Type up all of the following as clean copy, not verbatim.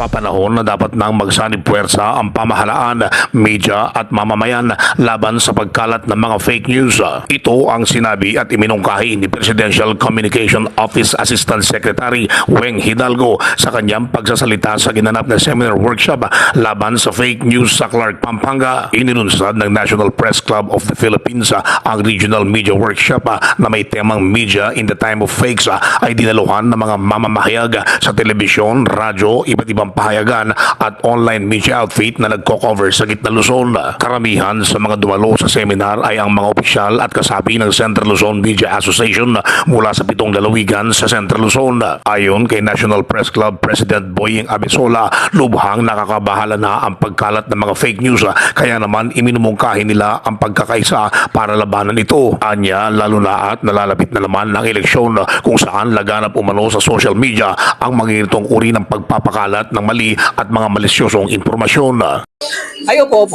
napapanahon na dapat nang magsanib puwersa ang pamahalaan, media at mamamayan laban sa pagkalat ng mga fake news. Ito ang sinabi at iminungkahi ni Presidential Communication Office Assistant Secretary Weng Hidalgo sa kanyang pagsasalita sa ginanap na seminar workshop laban sa fake news sa Clark, Pampanga. Inilunsad ng National Press Club of the Philippines ang regional media workshop na may temang Media in the Time of Fakes ay dinaluhan ng mga mamamahayag sa telebisyon, radyo, iba't ibang pahayagan at online media outfit na nagko-cover sa gitna Luzon. Karamihan sa mga dumalo sa seminar ay ang mga opisyal at kasapi ng Central Luzon Media Association mula sa 7 lalawigan sa Central Luzon. Ayon kay National Press Club President Boying Abisola, lubhang nakakabahala na ang pagkalat ng mga fake news, kaya naman iminumungkahi nila ang pagkakaisa para labanan ito. Anya, lalo na at nalalapit na naman ng eleksyon kung saan laganap umano sa social media ang mga ganitong uri ng pagpapakalat ng mali at mga malisyosong impormasyon. Ay, opo.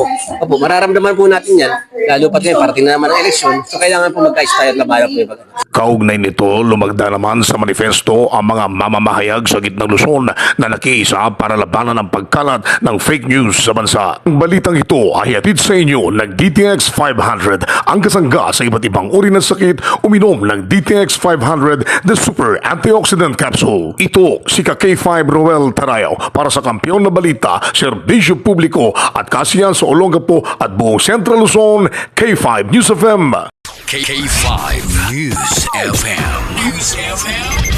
Mararamdaman po natin yan. Lalo pa ngayon, parating na naman ang eleksyon. So, kailangan po magka-stay at labayan po yung pag-ano. Kaugnay nito, lumagda naman sa manifesto ang mga mamamahayag sa gitnang Luzon na nakiisa para labanan ang pagkalat ng fake news sa bansa. Ang balitang ito ay hatid sa inyo ng DTX 500, ang kasangga sa iba't ibang uri ng sakit. Uminom ng DTX 500, the Super Antioxidant Capsule. Ito si K5 Roel Tarayaw para sa Kampiyon na Balita, Serbisyo Publiko at Kasiyahan sa Olongapo at buong Central Luzon, K5 News FM. K5 News FM.